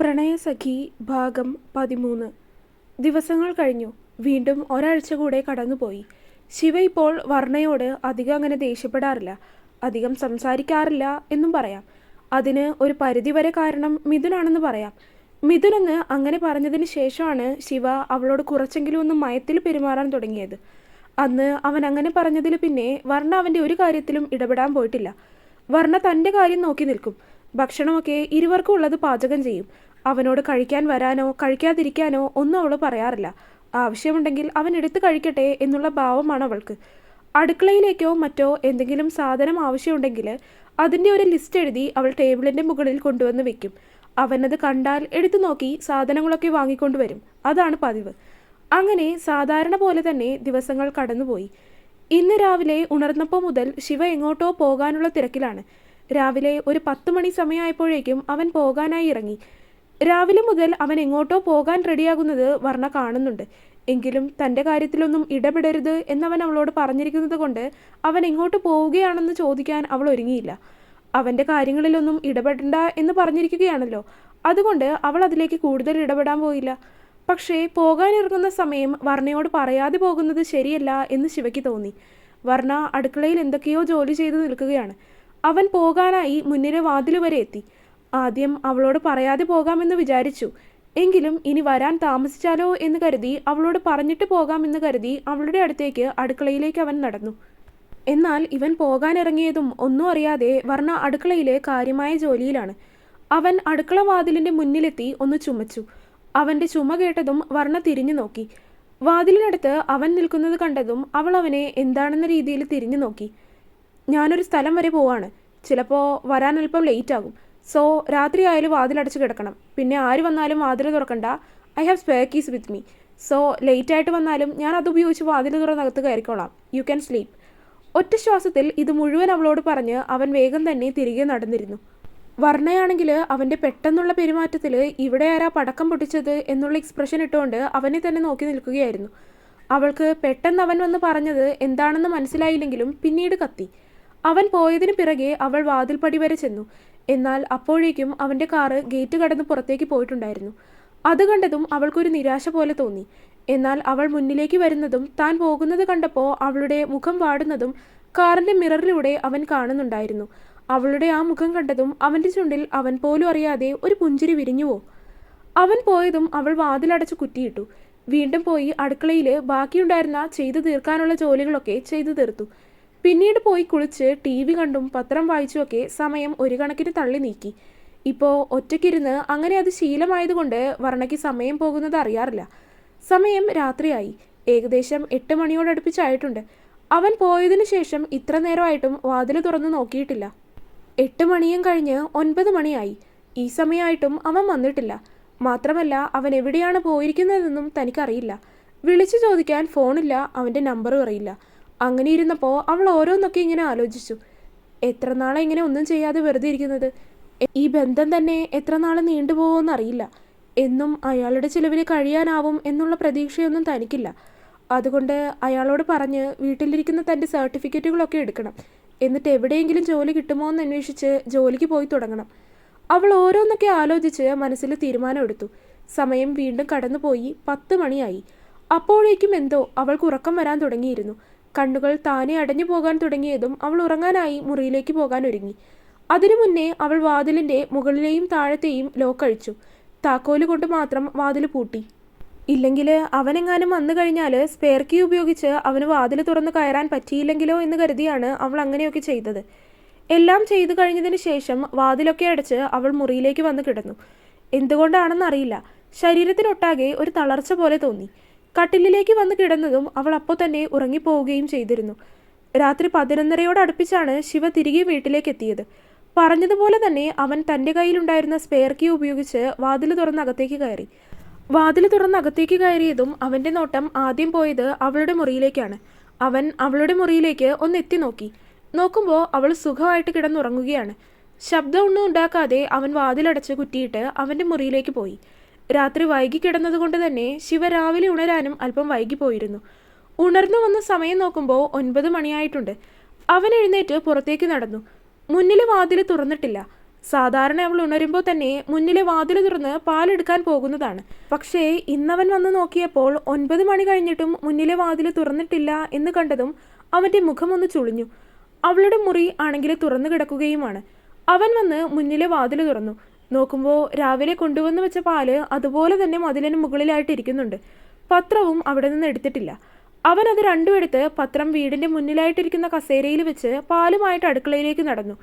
പ്രണയസഖി ഭാഗം 13. ദിവസങ്ങൾ കഴിഞ്ഞു. വീണ്ടും ഒരാഴ്ച കൂടെ കടന്നുപോയി. ശിവ ഇപ്പോൾ വർണ്ണയോട് അധികം അങ്ങനെ ദേഷ്യപ്പെടാറില്ല, അധികം സംസാരിക്കാറില്ല എന്നും പറയാം. അതിന് ഒരു പരിധിവരെ കാരണം മിഥുനാണെന്ന് പറയാം. മിഥുനെന്ന് അങ്ങനെ പറഞ്ഞതിന് ശേഷമാണ് ശിവ അവളോട് കുറച്ചെങ്കിലും ഒന്ന് മയത്തിൽ പെരുമാറാൻ തുടങ്ങിയത്. അന്ന് അവൻ അങ്ങനെ പറഞ്ഞതിൽ പിന്നെ വർണ്ണ അവൻ്റെ ഒരു കാര്യത്തിലും ഇടപെടാൻ പോയിട്ടില്ല. വർണ്ണ തൻ്റെ കാര്യം നോക്കി നിൽക്കും. ഭക്ഷണമൊക്കെ ഇരുവർക്കും ഉള്ളത് പാചകം ചെയ്യും. അവനോട് കഴിക്കാൻ വരാനോ കഴിക്കാതിരിക്കാനോ ഒന്നും അവൾ പറയാറില്ല. ആവശ്യമുണ്ടെങ്കിൽ അവൻ എടുത്ത് കഴിക്കട്ടെ എന്നുള്ള ഭാവമാണ് അവൾക്ക്. അടുക്കളയിലേക്കോ മറ്റോ എന്തെങ്കിലും സാധനം ആവശ്യമുണ്ടെങ്കിൽ അതിൻ്റെ ഒരു ലിസ്റ്റ് എഴുതി അവൾ ടേബിളിൻ്റെ മുകളിൽ കൊണ്ടുവന്ന് വെക്കും. അവനത് കണ്ടാൽ എടുത്തു നോക്കി സാധനങ്ങളൊക്കെ വാങ്ങിക്കൊണ്ടുവരും. അതാണ് പതിവ്. അങ്ങനെ സാധാരണ പോലെ തന്നെ ദിവസങ്ങൾ കടന്നുപോയി. ഇന്ന് രാവിലെ ഉണർന്നപ്പോൾ മുതൽ ശിവ എങ്ങോട്ടോ പോകാനുള്ള തിരക്കിലാണ്. രാവിലെ ഒരു 10 മണി സമയമായപ്പോഴേക്കും അവൻ പോകാനായി ഇറങ്ങി. രാവിലെ മുതൽ അവൻ എങ്ങോട്ടോ പോകാൻ റെഡിയാകുന്നത് വർണ്ണ കാണുന്നുണ്ട്. എങ്കിലും തൻ്റെ കാര്യത്തിലൊന്നും ഇടപെടരുത് എന്നവൻ അവളോട് പറഞ്ഞിരിക്കുന്നത് കൊണ്ട് അവൻ എങ്ങോട്ട് പോവുകയാണെന്ന് ചോദിക്കാൻ അവൾ ഒരുങ്ങിയില്ല. അവൻ്റെ കാര്യങ്ങളിലൊന്നും ഇടപെടണ്ട എന്ന് പറഞ്ഞിരിക്കുകയാണല്ലോ, അതുകൊണ്ട് അവൾ അതിലേക്ക് കൂടുതൽ ഇടപെടാൻ പോയില്ല. പക്ഷേ പോകാനിറങ്ങുന്ന സമയം വർണ്ണയോട് പറയാതെ പോകുന്നത് ശരിയല്ല എന്ന് ശിവയ്ക്ക് തോന്നി. വർണ്ണ അടുക്കളയിൽ എന്തൊക്കെയോ ജോലി ചെയ്ത് നിൽക്കുകയാണ്. അവൻ പോകാനായി മുന്നിലെ വാതിൽ വരെ എത്തി. ആദ്യം അവളോട് പറയാതെ പോകാമെന്ന് വിചാരിച്ചു. എങ്കിലും ഇനി വരാൻ താമസിച്ചാലോ എന്ന് കരുതി അവളോട് പറഞ്ഞിട്ട് പോകാമെന്ന് കരുതി അവളുടെ അടുത്തേക്ക് അടുക്കളയിലേക്ക് അവൻ നടന്നു. എന്നാൽ ഇവൻ പോകാനിറങ്ങിയതും ഒന്നും അറിയാതെ വർണ്ണ അടുക്കളയിലെ കാര്യമായ ജോലിയിലാണ്. അവൻ അടുക്കള വാതിലിൻ്റെ മുന്നിലെത്തി ഒന്ന് ചുമച്ചു. അവൻ്റെ ചുമ കേട്ടതും വർണ്ണ തിരിഞ്ഞു നോക്കി. വാതിലിനടുത്ത് അവൻ നിൽക്കുന്നത് കണ്ടതും അവൾ അവനെ എന്താണെന്ന രീതിയിൽ തിരിഞ്ഞു നോക്കി. ഞാനൊരു സ്ഥലം വരെ പോവാണ്, ചിലപ്പോൾ വരാൻ അല്പം ലേറ്റ് ആകും. സോ രാത്രി ആയാലും വാതിലടച്ച് കിടക്കണം. പിന്നെ ആര് വന്നാലും വാതിൽ തുറക്കണ്ട. I have spare keys with me. So ലേറ്റായിട്ട് വന്നാലും ഞാൻ അതുപയോഗിച്ച് വാതിൽ തുറന്നകത്ത് കയറിക്കോളാം. You can sleep. ഒറ്റ ശ്വാസത്തിൽ ഇത് മുഴുവൻ അവളോട് പറഞ്ഞ് അവൻ വേഗം തന്നെ തിരികെ നടന്നിരുന്നു. വർണ്ണയാണെങ്കിൽ അവൻ്റെ പെട്ടെന്നുള്ള പെരുമാറ്റത്തിൽ ഇവിടെ ആരാ പടക്കം പൊട്ടിച്ചത് എന്നുള്ള എക്സ്പ്രഷൻ ഇട്ടുകൊണ്ട് അവനെ തന്നെ നോക്കി നിൽക്കുകയായിരുന്നു. അവൾക്ക് പെട്ടെന്ന് അവൻ വന്ന് പറഞ്ഞത് എന്താണെന്ന് മനസ്സിലായില്ലെങ്കിലും പിന്നീട് കത്തി. അവൻ പോയതിന് പിറകെ അവൾ വാതിൽപ്പടി വരെ ചെന്നു. എന്നാൽ അപ്പോഴേക്കും അവൻ്റെ കാറ് ഗേറ്റ് കടന്ന് പുറത്തേക്ക് പോയിട്ടുണ്ടായിരുന്നു. അത് കണ്ടതും അവൾക്കൊരു നിരാശ പോലെ തോന്നി. എന്നാൽ അവൾ മുന്നിലേക്ക് വരുന്നതും താൻ പോകുന്നത് കണ്ടപ്പോൾ അവളുടെ മുഖം വാടുന്നതും കാറിൻ്റെ മിററിലൂടെ അവൻ കാണുന്നുണ്ടായിരുന്നു. അവളുടെ ആ മുഖം കണ്ടതും അവൻ്റെ ചുണ്ടിൽ അവൻ പോലും അറിയാതെ ഒരു പുഞ്ചിരി വിരിഞ്ഞുവോ. അവൻ പോയതും അവൾ വാതിലടച്ച് കുറ്റിയിട്ടു. വീണ്ടും പോയി അടുക്കളയിൽ ബാക്കിയുണ്ടായിരുന്ന ചെയ്തു തീർക്കാനുള്ള ജോലികളൊക്കെ ചെയ്തു തീർത്തു. പിന്നീട് പോയി കുളിച്ച് TV കണ്ടും പത്രം വായിച്ചുമൊക്കെ സമയം ഒരു കണക്കിന് തള്ളി നീക്കി. ഇപ്പോൾ ഒറ്റയ്ക്കിരുന്ന് അങ്ങനെ അത് ശീലമായതുകൊണ്ട് വർണ്ണയ്ക്ക് സമയം പോകുന്നത് അറിയാറില്ല. സമയം രാത്രിയായി. ഏകദേശം 8 മണിയോടടുപ്പിച്ചായിട്ടുണ്ട്. അവൻ പോയതിനു ശേഷം ഇത്ര നേരമായിട്ടും വാതിൽ തുറന്നു നോക്കിയിട്ടില്ല. 8 മണിയും കഴിഞ്ഞ് 9 മണിയായി. ഈ സമയമായിട്ടും അവൻ വന്നിട്ടില്ല. മാത്രമല്ല അവൻ എവിടെയാണ് പോയിരിക്കുന്നതെന്നും തനിക്കറിയില്ല. വിളിച്ചു ചോദിക്കാൻ ഫോണില്ല, അവൻ്റെ നമ്പറും അറിയില്ല. അങ്ങനെ ഇരുന്നപ്പോൾ അവൾ ഓരോന്നൊക്കെ ഇങ്ങനെ ആലോചിച്ചു. എത്ര നാളെ ഇങ്ങനെ ഒന്നും ചെയ്യാതെ വെറുതെ ഇരിക്കുന്നത്? ഈ ബന്ധം തന്നെ എത്ര നാൾ നീണ്ടുപോകുമെന്നറിയില്ല. എന്നും അയാളുടെ ചിലവിന് കഴിയാനാവും എന്നുള്ള പ്രതീക്ഷയൊന്നും തനിക്കില്ല. അതുകൊണ്ട് അയാളോട് പറഞ്ഞ് വീട്ടിലിരിക്കുന്ന തൻ്റെ സർട്ടിഫിക്കറ്റുകളൊക്കെ എടുക്കണം. എന്നിട്ട് എവിടെയെങ്കിലും ജോലി കിട്ടുമോ എന്ന് അന്വേഷിച്ച് ജോലിക്ക് പോയി തുടങ്ങണം. അവൾ ഓരോന്നൊക്കെ ആലോചിച്ച് മനസ്സിൽ തീരുമാനമെടുത്തു. സമയം വീണ്ടും കടന്നുപോയി 10 മണിയായി. അപ്പോഴേക്കും എന്തോ അവൾക്ക് ഉറക്കം വരാൻ തുടങ്ങിയിരുന്നു. കണ്ണുകൾ താനെ അടഞ്ഞു പോകാൻ തുടങ്ങിയതും അവൾ ഉറങ്ങാനായി മുറിയിലേക്ക് പോകാൻ ഒരുങ്ങി. അതിനു മുന്നേ അവൾ വാതിലിൻ്റെ മുകളിലെയും താഴത്തെയും ലോക്ക് അഴിച്ചു. താക്കോല് കൊണ്ട് മാത്രം വാതിൽ പൂട്ടി. ഇല്ലെങ്കിൽ അവനെങ്ങാനും വന്നു കഴിഞ്ഞാൽ സ്പെയർ കീ ഉപയോഗിച്ച് അവന് വാതിൽ തുറന്ന് കയറാൻ പറ്റിയില്ലെങ്കിലോ എന്ന് കരുതിയാണ് അവൾ അങ്ങനെയൊക്കെ ചെയ്തത്. എല്ലാം ചെയ്തു കഴിഞ്ഞതിന് ശേഷം വാതിലൊക്കെ അടച്ച് അവൾ മുറിയിലേക്ക് വന്ന് കിടന്നു. എന്തുകൊണ്ടാണെന്നറിയില്ല, ശരീരത്തിനൊട്ടാകെ ഒരു തളർച്ച പോലെ തോന്നി. കട്ടിലിലേക്ക് വന്ന് കിടന്നതും അവൾ അപ്പോൾ തന്നെ ഉറങ്ങിപ്പോവുകയും ചെയ്തിരുന്നു. രാത്രി 11:30 ശിവ തിരികെ വീട്ടിലേക്ക് എത്തിയത്. പറഞ്ഞതുപോലെ തന്നെ അവൻ തൻ്റെ കയ്യിലുണ്ടായിരുന്ന സ്പെയർ കീ ഉപയോഗിച്ച് വാതിൽ തുറന്ന് അകത്തേക്ക് കയറി. വാതിൽ തുറന്ന് അകത്തേക്ക് കയറിയതും അവൻ്റെ നോട്ടം ആദ്യം പോയത് അവളുടെ മുറിയിലേക്കാണ്. അവൻ അവളുടെ മുറിയിലേക്ക് ഒന്ന് എത്തി നോക്കി. നോക്കുമ്പോൾ അവൾ സുഖമായിട്ട് കിടന്നുറങ്ങുകയാണ്. ശബ്ദമൊന്നും ഉണ്ടാക്കാതെ അവൻ വാതിലടച്ച് കുറ്റിയിട്ട് അവൻ്റെ മുറിയിലേക്ക് പോയി. രാത്രി വൈകി കിടന്നതുകൊണ്ട് തന്നെ ശിവ രാവിലെ ഉണരാനും അല്പം വൈകിപ്പോയിരുന്നു. ഉണർന്നു വന്ന സമയം നോക്കുമ്പോൾ 9 മണിയായിട്ടുണ്ട്. അവൻ എഴുന്നേറ്റ് പുറത്തേക്ക് നടന്നു. മുന്നിലെ വാതിൽ തുറന്നിട്ടില്ല. സാധാരണ അവൾ ഉണരുമ്പോൾ തന്നെ മുന്നിലെ വാതിൽ തുറന്ന് പാലെടുക്കാൻ പോകുന്നതാണ്. പക്ഷേ ഇന്നവൻ വന്ന് നോക്കിയപ്പോൾ 9 മണി കഴിഞ്ഞിട്ടും മുന്നിലെ വാതിൽ തുറന്നിട്ടില്ല എന്ന് കണ്ടതും അവൻ്റെ മുഖമൊന്ന് ചുളിഞ്ഞു. അവളുടെ മുറി ആണെങ്കിൽ തുറന്നു കിടക്കുകയുമാണ്. അവൻ വന്ന് മുന്നിലെ വാതിൽ തുറന്നു നോക്കുമ്പോൾ രാവിലെ കൊണ്ടുവന്ന് വെച്ച പാല് അതുപോലെ തന്നെ മതിലിന് മുകളിലായിട്ട് ഇരിക്കുന്നുണ്ട്. പത്രവും അവിടെ നിന്ന് എടുത്തിട്ടില്ല. അവൻ അത് രണ്ടും എടുത്ത് പത്രം വീടിൻ്റെ മുന്നിലായിട്ടിരിക്കുന്ന കസേരയിൽ വെച്ച് പാലുമായിട്ട് അടുക്കളയിലേക്ക് നടന്നു.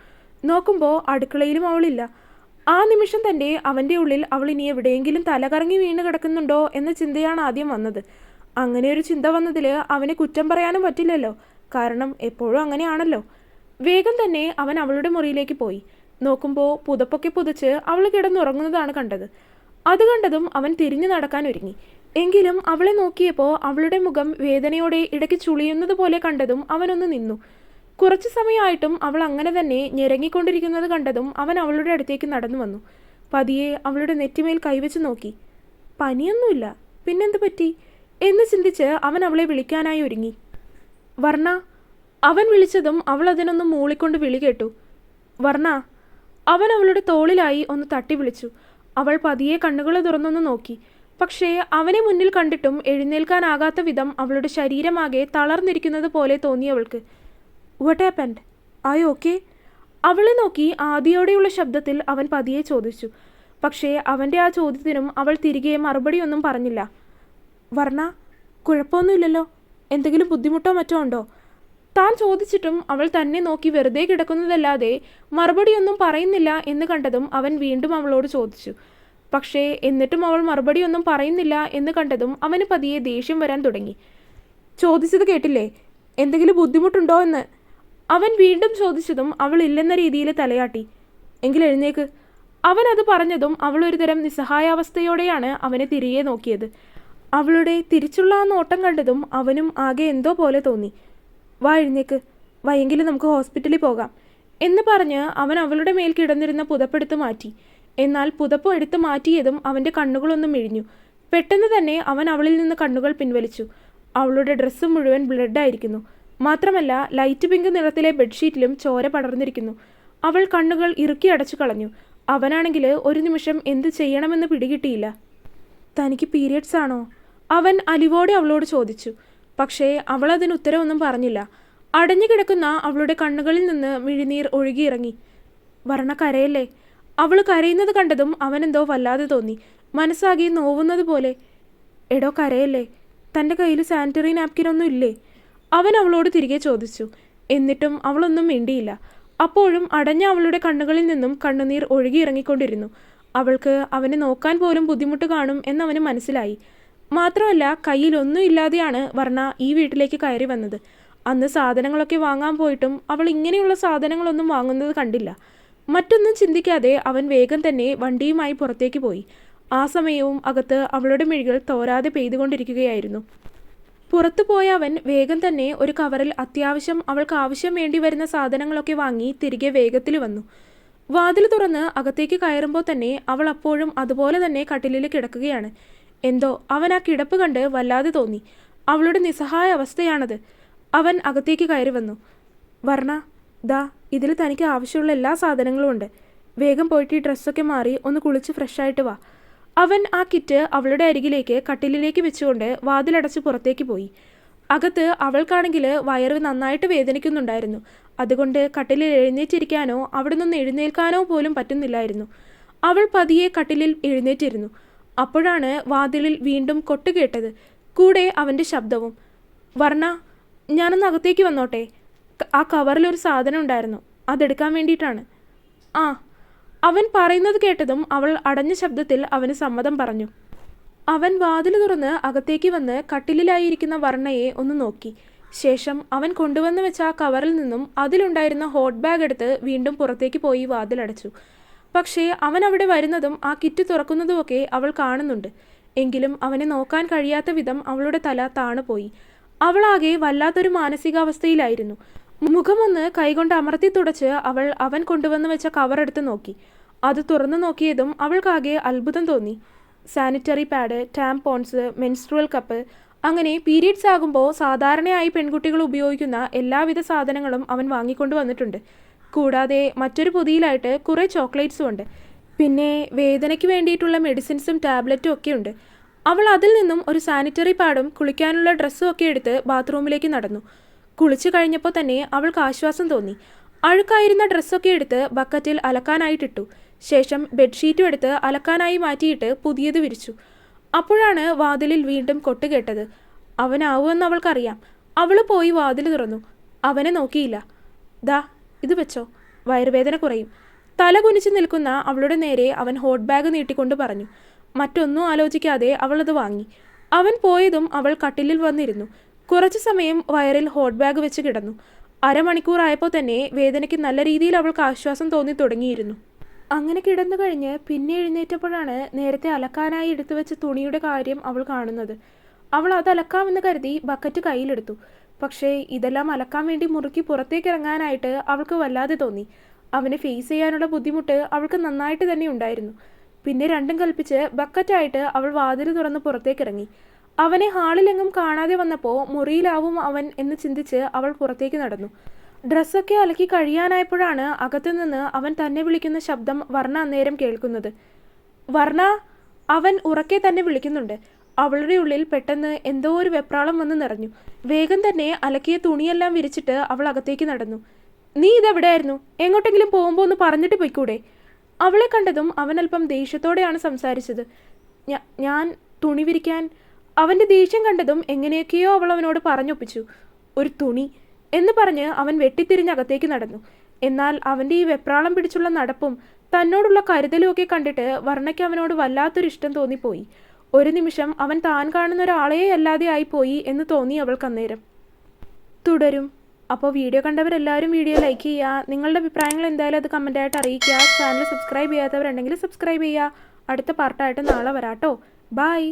നോക്കുമ്പോൾ അടുക്കളയിലും അവളില്ല. ആ നിമിഷം തന്നെ അവൻ്റെ ഉള്ളിൽ അവൾ ഇനി എവിടെയെങ്കിലും തലകറങ്ങി വീണ് കിടക്കുന്നുണ്ടോ എന്ന ചിന്തയാണ് ആദ്യം വന്നത്. അങ്ങനെ ഒരു ചിന്ത വന്നതിൽ അവനെ കുറ്റം പറയാനും പറ്റില്ലല്ലോ, കാരണം എപ്പോഴും അങ്ങനെയാണല്ലോ. വേഗം തന്നെ അവൻ അവളുടെ മുറിയിലേക്ക് പോയി. നോക്കുമ്പോൾ പുതപ്പൊക്കെ പുതച്ച് അവൾ കിടന്നുറങ്ങുന്നതാണ് കണ്ടത്. അത് കണ്ടതും അവൻ തിരിഞ്ഞു നടക്കാൻ ഒരുങ്ങി. എങ്കിലും അവളെ നോക്കിയപ്പോൾ അവളുടെ മുഖം വേദനയോടെ ഇടയ്ക്ക് ചുളിയുന്നത് പോലെ കണ്ടതും അവനൊന്ന് നിന്നു. കുറച്ചു സമയമായിട്ടും അവൾ അങ്ങനെ തന്നെ ഞെരങ്ങിക്കൊണ്ടിരിക്കുന്നത് കണ്ടതും അവൻ അവളുടെ അടുത്തേക്ക് നടന്നു വന്നു. പതിയെ അവളുടെ നെറ്റിമേൽ കൈവച്ച് നോക്കി. പനിയൊന്നുമില്ല, പിന്നെന്ത് പറ്റി എന്ന് ചിന്തിച്ച് അവൻ അവളെ വിളിക്കാനായി ഒരുങ്ങി. വർണ്ണ. അവൻ വിളിച്ചതും അവൾ അതിനൊന്ന് മൂളിക്കൊണ്ട് വിളി കേട്ടു. വർണ്ണ. അവൻ അവളുടെ തോളിലായി ഒന്ന് തട്ടി വിളിച്ചു. അവൾ പതിയെ കണ്ണുകൾ തുറന്നൊന്ന് നോക്കി. പക്ഷേ അവനെ മുന്നിൽ കണ്ടിട്ടും എഴുന്നേൽക്കാനാകാത്ത വിധം അവളുടെ ശരീരമാകെ തളർന്നിരിക്കുന്നത് പോലെ തോന്നി അവൾക്ക്. What happened? ആയി ഓക്കെ? അവളെ നോക്കി ആദിയോടെയുള്ള ശബ്ദത്തിൽ അവൻ പതിയെ ചോദിച്ചു. പക്ഷേ അവൻ്റെ ആ ചോദ്യത്തിനും അവൾ തിരികെ മറുപടിയൊന്നും പറഞ്ഞില്ല. വർണ്ണ, കുഴപ്പമൊന്നുമില്ലല്ലോ? എന്തെങ്കിലും ബുദ്ധിമുട്ടോ മറ്റോ ഉണ്ടോ? താൻ ചോദിച്ചിട്ടും അവൾ തന്നെ നോക്കി വെറുതെ കിടക്കുന്നതല്ലാതെ മറുപടിയൊന്നും പറയുന്നില്ല എന്ന് കണ്ടതും അവൻ വീണ്ടും അവളോട് ചോദിച്ചു. പക്ഷേ എന്നിട്ടും അവൾ മറുപടിയൊന്നും പറയുന്നില്ല എന്ന് കണ്ടതും അവന് പതിയെ ദേഷ്യം വരാൻ തുടങ്ങി. ചോദിച്ചത് കേട്ടില്ലേ, എന്തെങ്കിലും ബുദ്ധിമുട്ടുണ്ടോ എന്ന്? അവൻ വീണ്ടും ചോദിച്ചതും അവൾ ഇല്ലെന്ന രീതിയിൽ തലയാട്ടി. എങ്കിൽ എഴുന്നേക്ക്. അവൻ അത് പറഞ്ഞതും അവൾ ഒരുതരം നിസ്സഹായാവസ്ഥയോടെയാണ് അവനെ തിരികെ നോക്കിയത്. അവളുടെ തിരിച്ചുള്ള ആ നോട്ടം കണ്ടതും അവനും ആകെ എന്തോ പോലെ തോന്നി. വാ, എഴുന്നേക്ക്, വയ്യെങ്കിലും നമുക്ക് ഹോസ്പിറ്റലിൽ പോകാം എന്ന് പറഞ്ഞ് അവൻ അവളുടെ മേൽ കിടന്നിരുന്ന പുതപ്പെടുത്ത് മാറ്റി. എന്നാൽ പുതപ്പ് എടുത്ത് മാറ്റിയതും അവൻ്റെ കണ്ണുകളൊന്നും മിഴിഞ്ഞു. പെട്ടെന്ന് തന്നെ അവൻ അവളിൽ നിന്ന് കണ്ണുകൾ പിൻവലിച്ചു. അവളുടെ ഡ്രസ്സ് മുഴുവൻ ബ്ലഡായിരിക്കുന്നു. മാത്രമല്ല ലൈറ്റ് പിങ്ക് നിറത്തിലെ ബെഡ്ഷീറ്റിലും ചോര പടർന്നിരിക്കുന്നു. അവൾ കണ്ണുകൾ ഇറുക്കി അടച്ചു കളഞ്ഞു. അവനാണെങ്കിൽ ഒരു നിമിഷം എന്ത് ചെയ്യണമെന്ന് പിടികിട്ടിയില്ല. തനിക്ക് പീരിയഡ്സ് ആണോ? അവൻ അലിവോടെ അവളോട് ചോദിച്ചു. പക്ഷേ അവൾ അതിന് ഉത്തരവൊന്നും പറഞ്ഞില്ല. അടഞ്ഞു കിടക്കുന്ന അവളുടെ കണ്ണുകളിൽ നിന്ന് മിഴിനീർ ഒഴുകിയിറങ്ങി. വർണ്ണ, കരയല്ലേ? അവൾ കരയുന്നത് കണ്ടതും അവനെന്തോ വല്ലാതെ തോന്നി. മനസ്സാകെ നോവുന്നത് പോലെ. എടോ, കരയല്ലേ? തൻ്റെ കയ്യിൽ സാനിറ്ററി നാപ്കിനൊന്നും ഇല്ലേ? അവൻ അവളോട് തിരികെ ചോദിച്ചു. എന്നിട്ടും അവളൊന്നും മിണ്ടിയില്ല. അപ്പോഴും അടഞ്ഞ അവളുടെ കണ്ണുകളിൽ നിന്നും കണ്ണുനീർ ഒഴുകിയിറങ്ങിക്കൊണ്ടിരുന്നു. അവൾക്ക് അവനെ നോക്കാൻ പോലും ബുദ്ധിമുട്ട് കാണും എന്നവന് മനസ്സിലായി. മാത്രമല്ല കയ്യിലൊന്നും ഇല്ലാതെയാണ് വർണ്ണ ഈ വീട്ടിലേക്ക് കയറി വന്നത്. അന്ന് സാധനങ്ങളൊക്കെ വാങ്ങാൻ പോയിട്ടും അവൾ ഇങ്ങനെയുള്ള സാധനങ്ങളൊന്നും വാങ്ങുന്നത് കണ്ടില്ല. മറ്റൊന്നും ചിന്തിക്കാതെ അവൻ വേഗം തന്നെ വണ്ടിയുമായി പുറത്തേക്ക് പോയി. ആ സമയവും അകത്ത് അവളുടെ മിഴികൾ തോരാതെ പെയ്തുകൊണ്ടിരിക്കുകയായിരുന്നു. പുറത്തു പോയ അവൻ വേഗം തന്നെ ഒരു കവറിൽ അത്യാവശ്യം അവൾക്ക് ആവശ്യം വേണ്ടി വരുന്ന സാധനങ്ങളൊക്കെ വാങ്ങി തിരികെ വേഗത്തിൽ വന്നു. വാതിൽ തുറന്ന് അകത്തേക്ക് കയറുമ്പോൾ തന്നെ അവൾ അപ്പോഴും അതുപോലെ തന്നെ കട്ടിലിൽ കിടക്കുകയാണ്. എന്തോ അവൻ ആ കിടപ്പ് കണ്ട് വല്ലാതെ തോന്നി. അവളുടെ നിസ്സഹായ അവസ്ഥയാണത്. അവൻ അകത്തേക്ക് കയറി വന്നു. വർണ്ണ, ദാ ഇതിൽ തനിക്ക് ആവശ്യമുള്ള എല്ലാ സാധനങ്ങളും ഉണ്ട്. വേഗം പോയിട്ട് ഈ ഡ്രസ്സൊക്കെ മാറി ഒന്ന് കുളിച്ച് ഫ്രഷായിട്ട് വാ. അവൻ ആ കിറ്റ് അവളുടെ അരികിലേക്ക് കട്ടിലിലേക്ക് വെച്ചുകൊണ്ട് വാതിലടച്ച് പുറത്തേക്ക് പോയി. അകത്ത് അവൾക്കാണെങ്കിൽ വയറ് നന്നായിട്ട് വേദനിക്കുന്നുണ്ടായിരുന്നു. അതുകൊണ്ട് കട്ടിലിൽ എഴുന്നേറ്റിരിക്കാനോ അവിടെ നിന്ന് എഴുന്നേൽക്കാനോ പോലും പറ്റുന്നില്ലായിരുന്നു. അവൾ പതിയെ കട്ടിലിൽ എഴുന്നേറ്റിരുന്നു. അപ്പോഴാണ് വാതിലിൽ വീണ്ടും കൊട്ട് കേട്ടത്, കൂടെ അവൻ്റെ ശബ്ദവും. വർണ്ണ, ഞാനൊന്ന് അകത്തേക്ക് വന്നോട്ടെ? ആ കവറിലൊരു സാധനം ഉണ്ടായിരുന്നു, അതെടുക്കാൻ വേണ്ടിയിട്ടാണ്. ആ. അവൻ പറയുന്നത് കേട്ടതും അവൾ അടഞ്ഞ ശബ്ദത്തിൽ അവന് സമ്മതം പറഞ്ഞു. അവൻ വാതിൽ തുറന്ന് അകത്തേക്ക് വന്ന് കട്ടിലിലായിരിക്കുന്ന വർണ്ണയെ ഒന്ന് നോക്കി. ശേഷം അവൻ കൊണ്ടുവന്ന് വെച്ച ആ കവറിൽ നിന്നും അതിലുണ്ടായിരുന്ന ഹോട്ട് ബാഗ് എടുത്ത് വീണ്ടും പുറത്തേക്ക് പോയി വാതിലടച്ചു. പക്ഷേ അവൻ അവിടെ വരുന്നതും ആ കിറ്റ് തുറക്കുന്നതുമൊക്കെ അവൾ കാണുന്നുണ്ട്. എങ്കിലും അവനെ നോക്കാൻ കഴിയാത്ത വിധം അവളുടെ തല താണുപോയി. അവളാകെ വല്ലാത്തൊരു മാനസികാവസ്ഥയിലായിരുന്നു. മുഖമൊന്ന് കൈകൊണ്ട് അമർത്തി തുടച്ച് അവൻ കൊണ്ടുവന്ന് വെച്ച കവറെടുത്ത് നോക്കി. അത് തുറന്നു നോക്കിയതും അവൾക്കാകെ അത്ഭുതം തോന്നി. Sanitary pad, tampons, menstrual cup, അങ്ങനെ പീരീഡ്സ് ആകുമ്പോൾ സാധാരണയായി പെൺകുട്ടികൾ ഉപയോഗിക്കുന്ന എല്ലാവിധ സാധനങ്ങളും അവൻ വാങ്ങിക്കൊണ്ടു വന്നിട്ടുണ്ട്. കൂടാതെ മറ്റൊരു പൊതിയിലായിട്ട് കുറേ ചോക്ലേറ്റ്സും ഉണ്ട്. പിന്നെ വേദനയ്ക്ക് വേണ്ടിയിട്ടുള്ള മെഡിസിൻസും ടാബ്ലറ്റും ഒക്കെ ഉണ്ട്. അവൾ അതിൽ നിന്നും ഒരു സാനിറ്ററി പാഡും കുളിക്കാനുള്ള ഡ്രസ്സും ഒക്കെ എടുത്ത് ബാത്റൂമിലേക്ക് നടന്നു. കുളിച്ചു കഴിഞ്ഞപ്പോൾ തന്നെ അവൾക്ക് ആശ്വാസം തോന്നി. അഴുക്കായിരുന്ന ഡ്രസ്സൊക്കെ എടുത്ത് ബക്കറ്റിൽ അലക്കാനായിട്ടിട്ടു. ശേഷം ബെഡ്ഷീറ്റും എടുത്ത് അലക്കാനായി മാറ്റിയിട്ട് പുതിയത് വിരിച്ചു. അപ്പോഴാണ് വാതിലിൽ വീണ്ടും കൊട്ടുകേട്ടത്. അവനാവുമെന്ന് അവൾക്കറിയാം. അവൾ പോയി വാതിൽ തുറന്നു. അവനെ നോക്കിയില്ല. ദാ ഇത് വെച്ചോ, വയറുവേദന കുറയും. തല കുനിച്ച് നിൽക്കുന്ന അവളുടെ നേരെ അവൻ ഹോട്ട് ബാഗ് നീട്ടിക്കൊണ്ട് പറഞ്ഞു. മറ്റൊന്നും ആലോചിക്കാതെ അവൾ അത് വാങ്ങി. അവൻ പോയതും അവൾ കട്ടിലിൽ വന്നിരുന്നു. കുറച്ചു സമയം വയറിൽ ഹോട്ട് ബാഗ് വെച്ച് കിടന്നു. അരമണിക്കൂറായപ്പോൾ തന്നെ വേദനയ്ക്ക് നല്ല രീതിയിൽ അവൾക്ക് ആശ്വാസം തോന്നി തുടങ്ങിയിരുന്നു. അങ്ങനെ കിടന്നു കഴിഞ്ഞ് പിന്നെ എഴുന്നേറ്റപ്പോഴാണ് നേരത്തെ അലക്കാനായി എടുത്തു വെച്ച തുണിയുടെ കാര്യം അവൾ കാണുന്നത്. അവൾ അത് അലക്കാമെന്ന് കരുതി ബക്കറ്റ് കയ്യിലെടുത്തു. പക്ഷേ ഇതെല്ലാം അലക്കാൻ വേണ്ടി മുറുക്കി പുറത്തേക്ക് ഇറങ്ങാനായിട്ട് അവൾക്ക് വല്ലാതെ തോന്നി. അവനെ ഫേസ് ചെയ്യാനുള്ള ബുദ്ധിമുട്ട് അവൾക്ക് നന്നായിട്ട് തന്നെ ഉണ്ടായിരുന്നു. പിന്നെ രണ്ടും കൽപ്പിച്ച് ബക്കറ്റായിട്ട് അവൾ വാതിൽ തുറന്ന് പുറത്തേക്കിറങ്ങി. അവനെ ഹാളിലെങ്ങും കാണാതെ വന്നപ്പോൾ മുറിയിലാവും അവൻ എന്ന് ചിന്തിച്ച് അവൾ പുറത്തേക്ക് നടന്നു. ഡ്രസ്സൊക്കെ അലക്കി കഴിയാനായപ്പോഴാണ് അകത്തുനിന്ന് അവൻ തന്നെ വിളിക്കുന്ന ശബ്ദം വർണ്ണ അന്നേരം കേൾക്കുന്നത്. വർണ്ണ! അവൻ ഉറക്കെ തന്നെ വിളിക്കുന്നുണ്ട്. അവളുടെ ഉള്ളിൽ പെട്ടെന്ന് എന്തോ ഒരു വെപ്രാളം വന്ന് നിറഞ്ഞു. വേഗം തന്നെ അലക്കിയ തുണിയെല്ലാം വിരിച്ചിട്ട് അവൾ അകത്തേക്ക് നടന്നു. നീ ഇതെവിടെയായിരുന്നു? എങ്ങോട്ടെങ്കിലും പോകുമ്പോൾ ഒന്ന് പറഞ്ഞിട്ട് പോയിക്കൂടെ? അവളെ കണ്ടതും അവൻ അല്പം ദേഷ്യത്തോടെയാണ് സംസാരിച്ചത്. ഞാൻ തുണി വിരിക്കാൻ. അവൻ്റെ ദേഷ്യം കണ്ടതും എങ്ങനെയൊക്കെയോ അവൾ അവനോട് പറഞ്ഞൊപ്പിച്ചു. ഒരു തുണി എന്ന് പറഞ്ഞ് അവൻ വെട്ടിത്തിരിഞ്ഞകത്തേക്ക് നടന്നു. എന്നാൽ അവൻ്റെ ഈ വെപ്രാളം പിടിച്ചുള്ള നടപ്പും തന്നോടുള്ള കരുതലും ഒക്കെ കണ്ടിട്ട് വർണ്ണയ്ക്ക് അവനോട് വല്ലാത്തൊരു ഇഷ്ടം തോന്നിപ്പോയി. ഒരു നിമിഷം അവൻ താൻ കാണുന്ന ഒരാളെ അല്ലാതെ ആയിപ്പോയി എന്ന് തോന്നി അവൾക്ക് അന്നേരം. തുടരും. അപ്പോൾ വീഡിയോ കണ്ടവരെല്ലാവരും വീഡിയോ ലൈക്ക് ചെയ്യുക. നിങ്ങളുടെ അഭിപ്രായങ്ങൾ എന്തായാലും അത് കമൻറ്റായിട്ട് അറിയിക്കുക. ചാനൽ സബ്സ്ക്രൈബ് ചെയ്യാത്തവരുണ്ടെങ്കിൽ സബ്സ്ക്രൈബ് ചെയ്യുക. അടുത്ത പാർട്ടായിട്ട് നാളെ വരാട്ടോ. ബൈ.